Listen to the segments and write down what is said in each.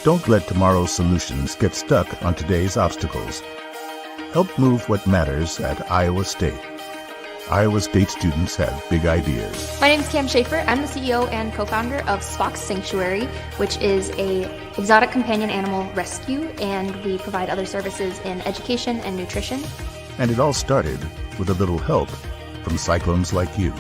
Don't let tomorrow's solutions get stuck on today's obstacles. Help move what matters at Iowa State. Iowa State students have big ideas. My name is Cam Schaefer. I'm the CEO and co-founder of Spock's Sanctuary, which is a exotic companion animal rescue, and we provide other services in education and nutrition. And it all started with a little help from cyclones like you.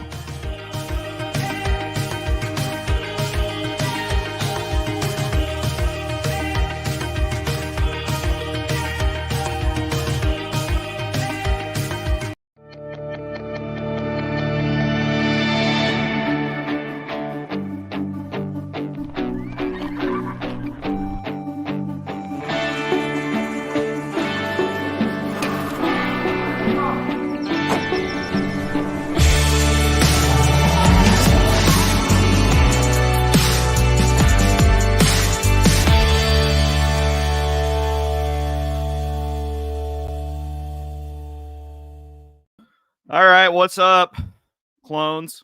All right, what's up, clones?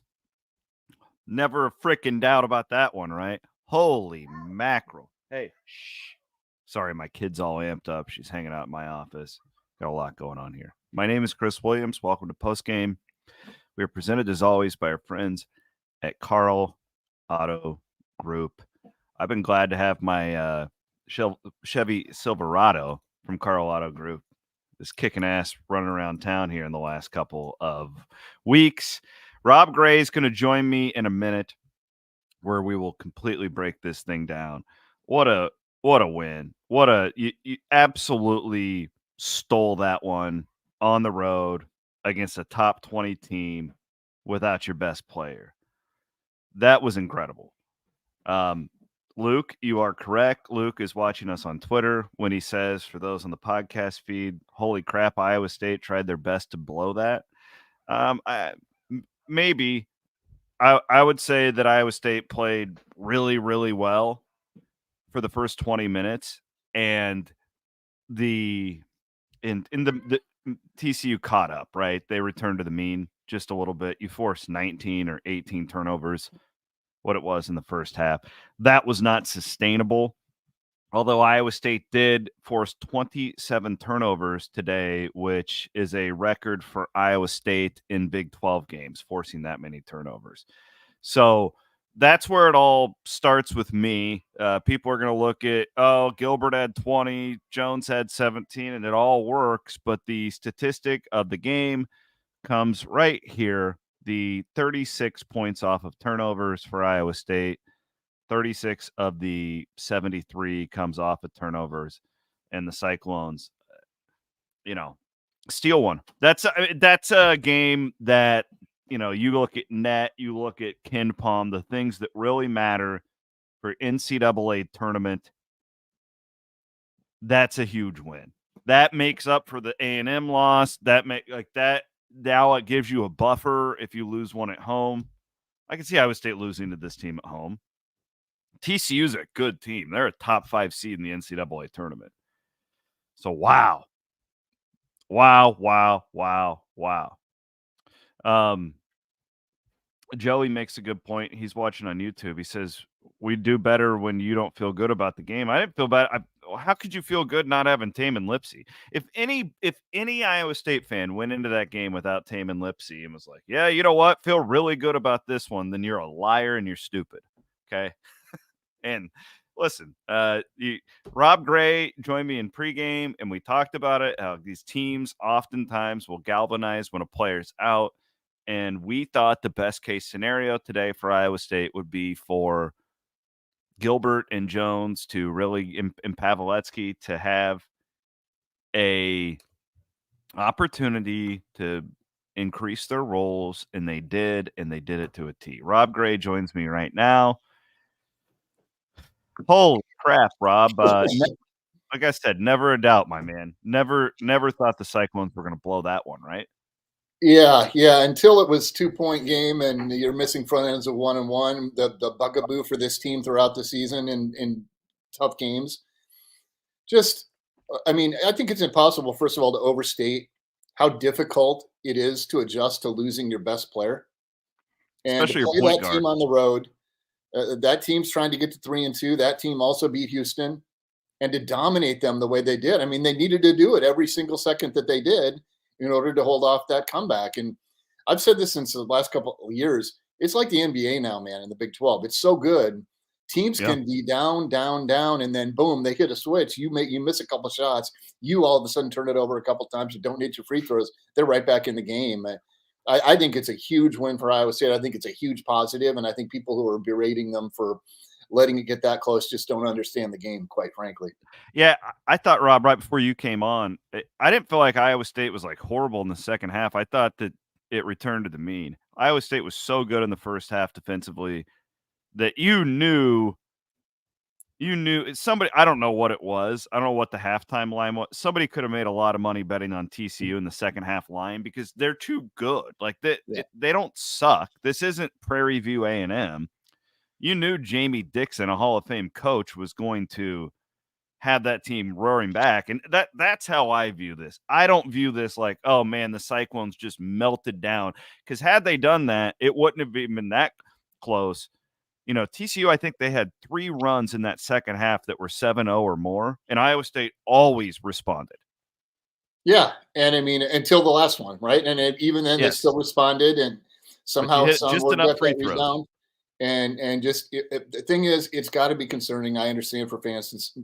Never a freaking doubt about that one, right? Holy mackerel. Hey, shh. Sorry, my kid's all amped up. She's hanging out in my office. Got a lot going on here. My name is Chris Williams. Welcome to Postgame. We are presented, as always, by our friends at Carl Auto Group. I've been glad to have my Chevy Silverado from Carl Auto Group is kicking ass running around town here in the last couple of weeks. Rob Gray is going to join me in a minute where we will completely break this thing down. What a win. You absolutely stole that one on the road against a top 20 team without your best player. That was incredible. Luke, you are correct. Luke is watching us on Twitter when he says, for those on the podcast feed, holy crap, Iowa State tried their best to blow that. I would say that Iowa State played really, really well for the first 20 minutes. And the TCU caught up, right? They returned to the mean just a little bit. You forced 19 or 18 turnovers. What it was in the first half. That was not sustainable. Although Iowa State did force 27 turnovers today, which is a record for Iowa State in Big 12 games, forcing that many turnovers. So that's where it all starts with me. People are going to look at, Gilbert had 20, Jones had 17, and it all works. But the statistic of the game comes right here. The 36 points off of turnovers for Iowa State. 36 of the 73 comes off of turnovers, and the Cyclones, steal one. That's a game that, you look at net, you look at KenPom, the things that really matter for NCAA tournament. That's a huge win. That makes up for the A&M loss. Now it gives you a buffer if you lose one at home. I can see Iowa State losing to this team at home. TCU's a good team. They're a top 5 seed in the NCAA tournament. So, wow. Joey makes a good point. He's watching on YouTube. He says, we do better when you don't feel good about the game. I didn't feel bad. How could you feel good not having Tame and Lipsey? If any Iowa State fan went into that game without Tame and Lipsey and was like, yeah, you know what? Feel really good about this one, then you're a liar and you're stupid. Okay. And listen, Rob Gray joined me in pregame, and we talked about it, how these teams oftentimes will galvanize when a player's out. And we thought the best case scenario today for Iowa State would be for Gilbert and Jones to really, and Pavletsky to have a opportunity to increase their roles, and they did it to a T. Rob Gray joins me right now. Holy crap, Rob. Like I said, never a doubt, my man. Never thought the Cyclones were going to blow that one, right? Yeah. Until it was 2-point game and you're missing front ends of 1-1, the bugaboo for this team throughout the season in tough games. I think it's impossible, first of all, to overstate how difficult it is to adjust to losing your best player. And especially to play that team on the road. That team's trying to get to 3-2. That team also beat Houston. and to dominate them the way they did. I mean, they needed to do it every single second that they did in order to hold off that comeback. And I've said this since the last couple of years. It's like the NBA now, man, in the Big 12. It's so good. Teams Yeah. can be down, down, down, and then boom, they hit a switch. You miss a couple shots. You all of a sudden turn it over a couple times. You don't need your free throws. They're right back in the game. I think it's a huge win for Iowa State. I think it's a huge positive, and I think people who are berating them for letting it get that close just don't understand the game, quite frankly. Yeah, I thought, Rob, right before you came on, I didn't feel like Iowa State was like horrible in the second half. I thought that it returned to the mean. Iowa State was so good in the first half defensively that you knew somebody. I don't know what it was. I don't know what the halftime line was. Somebody could have made a lot of money betting on TCU in the second half line because they're too good. Like they don't suck. This isn't Prairie View A&M. You knew Jamie Dixon, a Hall of Fame coach, was going to have that team roaring back. And that's how I view this. I don't view this like, oh man, the Cyclones just melted down. Because had they done that, it wouldn't have been that close. You know, TCU, I think they had 3 runs in that second half that were 7-0 or more, and Iowa State always responded. Yeah, and I mean, until the last one, right? And even then, they still responded, and somehow just enough free throws. Rebound. And just the thing is, it's got to be concerning. I understand for fans since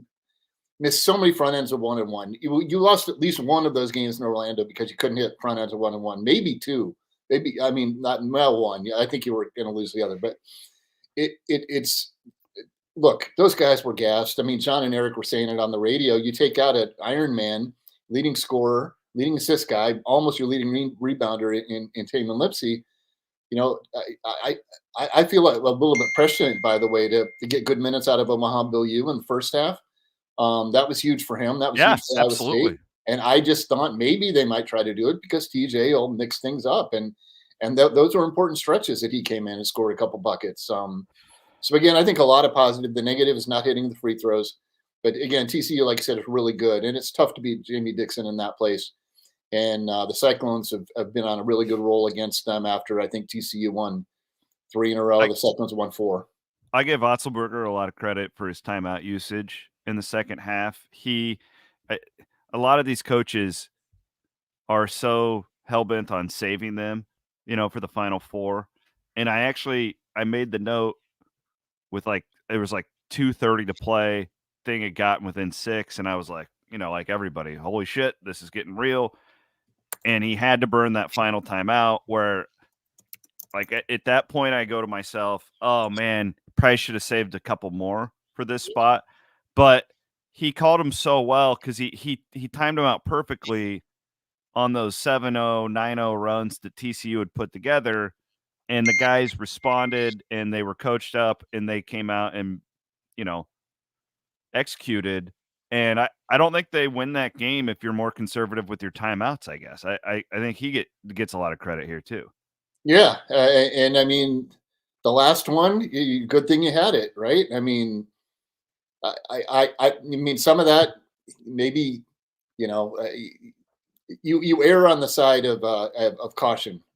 missed so many front ends of 1-1. You lost at least one of those games in Orlando because you couldn't hit front ends of 1-1, maybe 2, maybe I mean not well 1. I think you were going to lose the other, but it's look, those guys were gassed. I mean, John and Eric were saying it on the radio. You take out an Iron Man, leading scorer, leading assist guy, almost your leading rebounder in Taman Lipsey. You know, I feel like a little bit prescient, by the way, to get good minutes out of Omaha Billieu in the first half. That was huge for him. That was huge for Iowa State. And I just thought maybe they might try to do it because TJ will mix things up. And those were important stretches that he came in and scored a couple buckets. So again, I think a lot of positive. The negative is not hitting the free throws. But again, TCU, like I said, is really good. And it's tough to beat Jamie Dixon in that place. And the Cyclones have been on a really good roll against them after I think TCU won 3 in a row. The Cyclones won 4. I give Otzelberger a lot of credit for his timeout usage in the second half. A lot of these coaches are so hell-bent on saving them, you know, for the Final Four. And I made the note with it was like 2:30 to play, thing had gotten within 6, and I was like, you know, like everybody, holy shit, this is getting real. And he had to burn that final timeout where, like, at that point, I go to myself, oh, man, probably should have saved a couple more for this spot. But he called him so well because he timed him out perfectly on those 7-0, 9-0 runs that TCU had put together. And the guys responded, and they were coached up, and they came out and, you know, executed. And I don't think they win that game if you're more conservative with your timeouts, I guess. I think he gets a lot of credit here, too. Yeah. And I mean, the last one, good thing you had it, right? I mean, I mean, some of that maybe, you know, you err on the side of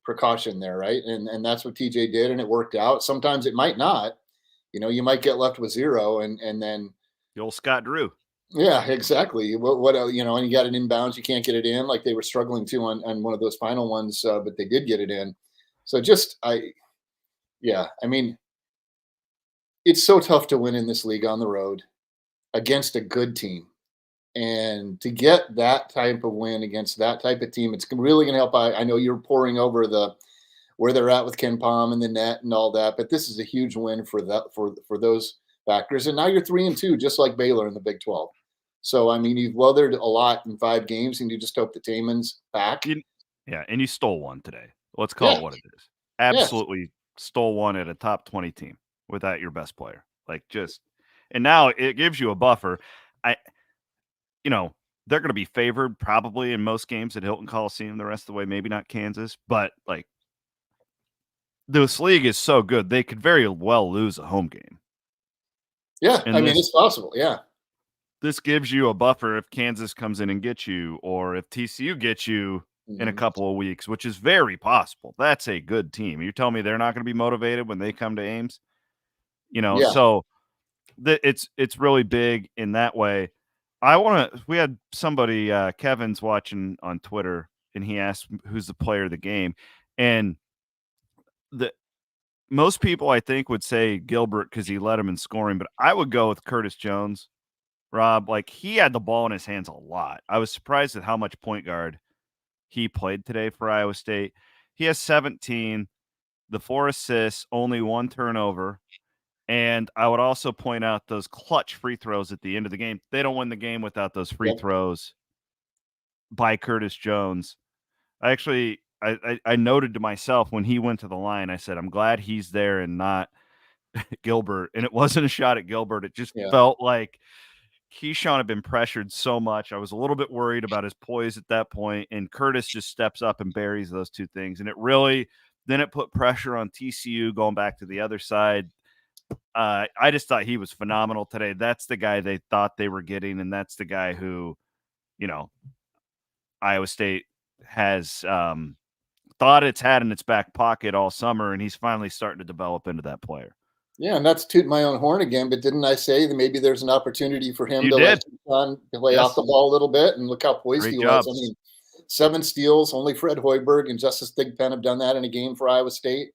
precaution there, right? And that's what TJ did, and it worked out. Sometimes it might not. You know, you might get left with 0, and then the old Scott Drew. Yeah, exactly. What you know, and you got it inbounds, you can't get it in, like they were struggling to on one of those final ones, but they did get it in. So I mean, it's so tough to win in this league on the road against a good team. And to get that type of win against that type of team, it's really going to help. I know you're pouring over where they're at with Ken Palm and the net and all that, but this is a huge win for those factors. And now you're 3-2, just like Baylor in the Big 12. So I mean, you've weathered a lot in 5 games, and you just hope the Taman's back. Yeah, and you stole one today. Let's call it what it is. Absolutely stole one at a top 20 team without your best player. And now it gives you a buffer. You know, they're going to be favored probably in most games at Hilton Coliseum the rest of the way, maybe not Kansas, but like this league is so good, they could very well lose a home game. Yeah, I mean, it's possible, yeah. This gives you a buffer if Kansas comes in and gets you, or if TCU gets you in a couple of weeks, which is very possible. That's a good team. You tell me they're not going to be motivated when they come to Ames? You know, so it's really big in that way. We had somebody, Kevin's watching on Twitter, and he asked who's the player of the game. And most people, I think, would say Gilbert because he led him in scoring, but I would go with Curtis Jones, Rob. Like, he had the ball in his hands a lot. I was surprised at how much point guard he played today for Iowa State. He has 17, the 4 assists, only 1 turnover. And I would also point out those clutch free throws at the end of the game. They don't win the game without those free throws by Curtis Jones. I noted to myself when he went to the line, I said, I'm glad he's there and not Gilbert. And it wasn't a shot at Gilbert. It just felt like Keyshawn had been pressured so much. I was a little bit worried about his poise at that point, and Curtis just steps up and buries those two things. And then it put pressure on TCU going back to the other side. I just thought he was phenomenal today. That's the guy they thought they were getting, and that's the guy who, Iowa State has thought it's had in its back pocket all summer, and he's finally starting to develop into that player. Yeah, and that's toot my own horn again, but didn't I say that maybe there's an opportunity for him to let Keyshawn play off the ball a little bit, and look how poised he was. I mean, 7 steals, only Fred Hoiberg and Justice Thigpen have done that in a game for Iowa State.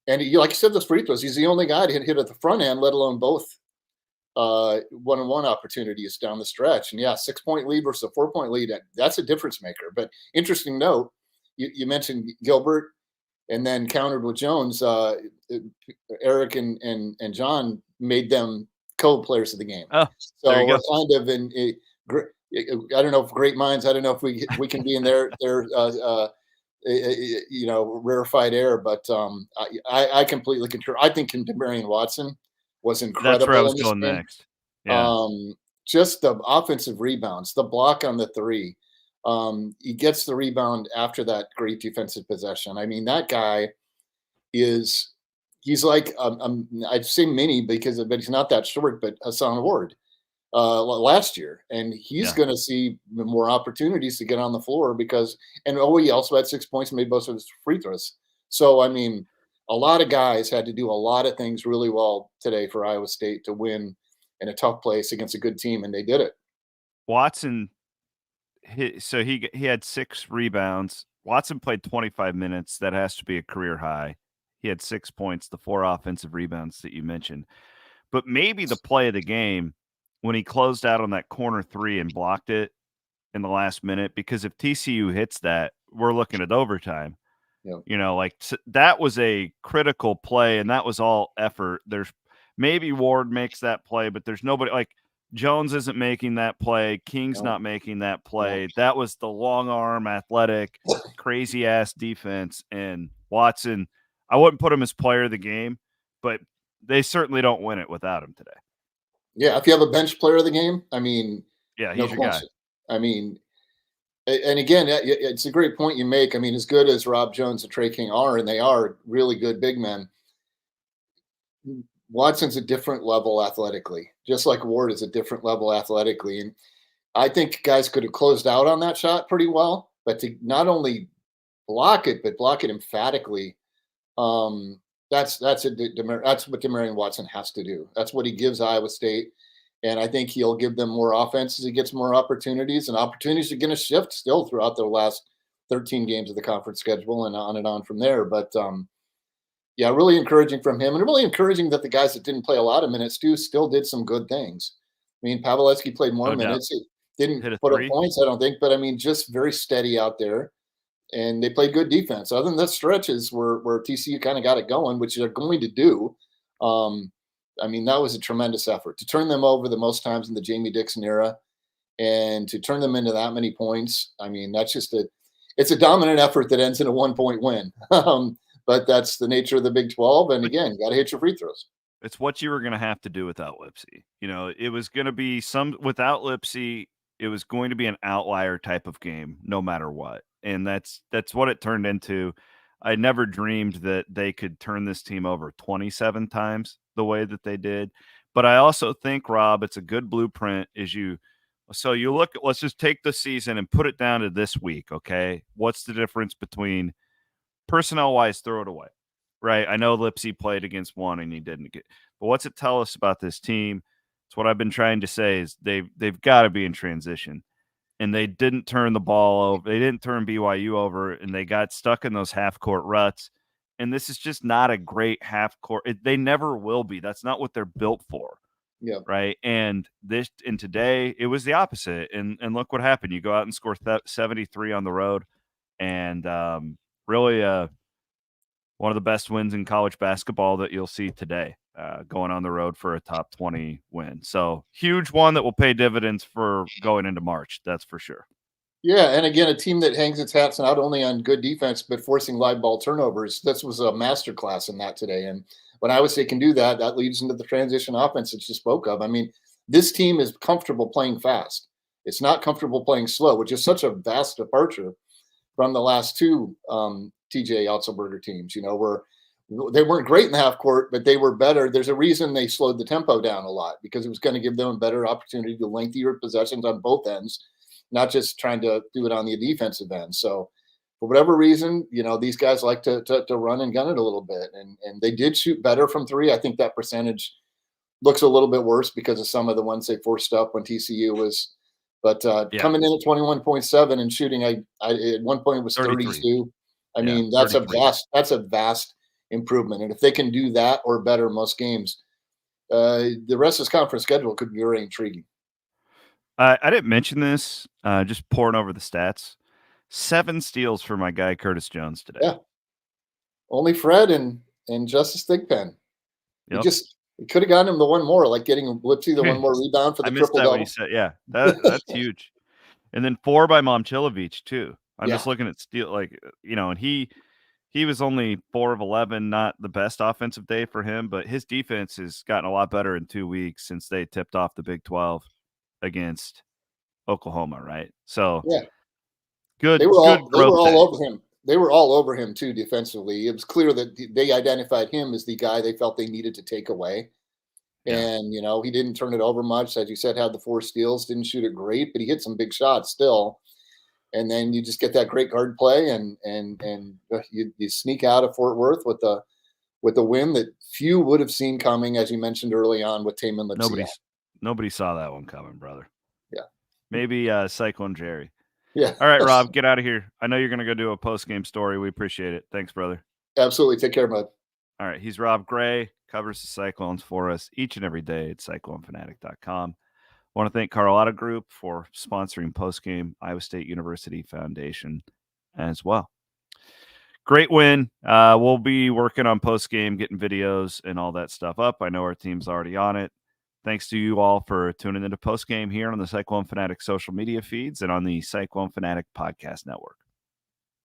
And like you said, those free throws, he's the only guy to hit at the front end, let alone both one-on-one opportunities down the stretch. And 6-point lead versus a 4-point lead, that's a difference maker. But interesting note, you mentioned Gilbert and then countered with Jones. Eric and John made them co-players of the game. Oh, so we're kind of in I don't know if great minds, I don't know if we can be in their rarefied air, but I completely concur. I think Demarion Watson was incredible. That's where I was going next. Yeah. Just the offensive rebounds, the block on the 3. He gets the rebound after that great defensive possession. I mean, that guy he's like, I'd say mini but he's not that short, but Hassan Ward last year. And he's going to see more opportunities to get on the floor he also had 6 points and made most of his free throws. So, I mean, a lot of guys had to do a lot of things really well today for Iowa State to win in a tough place against a good team, and they did it. Watson, he had 6 rebounds. Watson played 25 minutes. That has to be a career high. He had 6 points, the 4 offensive rebounds that you mentioned. But maybe the play of the game when he closed out on that corner 3 and blocked it in the last minute, because if TCU hits that, we're looking at overtime. That was a critical play, and that was all effort. There's maybe Ward makes that play, but there's nobody like Jones isn't making that play. King's not making that play. That was the long arm, athletic, crazy ass defense. And Watson, I wouldn't put him as player of the game, but they certainly don't win it without him today. Yeah, if you have a bench player of the game, I mean, he's your guy. I mean, and again, it's a great point you make. I mean, as good as Rob Jones and Trey King are, and they are really good big men, Watson's a different level athletically, just like Ward is a different level athletically. And I think guys could have closed out on that shot pretty well, but to not only block it, but block it emphatically, that's what Demarion Watson has to do. That's what he gives Iowa State. And I think he'll give them more offense as he gets more opportunities, and opportunities are going to shift still throughout the last 13 games of the conference schedule and on from there. But really encouraging from him, and really encouraging that the guys that didn't play a lot of minutes still did some good things. I mean, Paveletzky played more minutes. He didn't put up points, I don't think, but I mean, just very steady out there. And they played good defense. Other than the stretches where TCU kind of got it going, which they're going to do. I mean, that was a tremendous effort to turn them over the most times in the Jamie Dixon era, and to turn them into that many points. I mean, that's just it's a dominant effort that ends in a 1-point win. But that's the nature of the Big 12. And again, got to hit your free throws. It's what you were going to have to do without Lipsey. It was going to be without Lipsey, it was going to be an outlier type of game, no matter what. And that's what it turned into. I never dreamed that they could turn this team over 27 times the way that they did. But I also think, Rob, it's a good blueprint so you look at, let's just take the season and put it down to this week. Okay. What's the difference between personnel wise? Throw it away. Right. I know Lipsey played against one and he didn't but what's it tell us about this team? It's what I've been trying to say is they've got to be in transition. And they didn't turn the ball over. They didn't turn BYU over, and they got stuck in those half-court ruts. And this is just not a great half-court. They never will be. That's not what they're built for. Yeah. Right. And today it was the opposite. And look what happened. You go out and score 73 on the road, and really one of the best wins in college basketball that you'll see today, going on the road for a top 20 win. So huge one that will pay dividends for going into March. That's for sure. Yeah, and again, a team that hangs its hats not only on good defense but forcing live ball turnovers. This was a masterclass in that today. And when Iowa State can do that, that leads into the transition offense that you spoke of. I mean, this team is comfortable playing fast. It's not comfortable playing slow, which is such a vast departure from the last two TJ Otzelberger teams. Where they weren't great in the half court, but they were better. There's a reason they slowed the tempo down a lot, because it was going to give them a better opportunity to lengthier possessions on both ends, not just trying to do it on the defensive end. So for whatever reason, these guys like to run and gun it a little bit. And they did shoot better from three. I think that percentage looks a little bit worse because of some of the ones they forced up when TCU was. But coming in at 21.7 and shooting, I at one point it was 32. I mean, that's 33. That's a vast improvement. And if they can do that or better most games, the rest of this conference schedule could be very intriguing. I didn't mention this, just pouring over the stats. 7 steals for my guy Curtis Jones today. Yeah. Only Fred and Justice Thigpen. Yep. He could have gotten him the one more, like getting Lipsey the one more rebound for the triple double. You said, yeah, that's huge. And then 4 by Momcilovic too. I'm just looking at steal, and he was only 4 of 11, not the best offensive day for him, but his defense has gotten a lot better in 2 weeks since they tipped off the Big 12 against Oklahoma, right? So good. They were all over him. They were all over him too defensively. It was clear that they identified him as the guy they felt they needed to take away. Yeah. And he didn't turn it over much. As you said, had the 4 steals, didn't shoot it great, but he hit some big shots still. And then you just get that great guard play, and you sneak out of Fort Worth with a win that few would have seen coming, as you mentioned early on with Taman Lipsey. Nobody saw that one coming, brother. Yeah. Maybe Cyclone Jerry. Yeah. All right, Rob, get out of here. I know you're going to go do a post-game story. We appreciate it. Thanks, brother. Absolutely. Take care, bud. All right. He's Rob Gray, covers the Cyclones for us each and every day at CycloneFanatic.com. I want to thank Carlotta Group for sponsoring post-game, Iowa State University Foundation as well. Great win. We'll be working on post-game, getting videos and all that stuff up. I know our team's already on it. Thanks to you all for tuning into post-game here on the Cyclone Fanatic social media feeds and on the Cyclone Fanatic podcast network.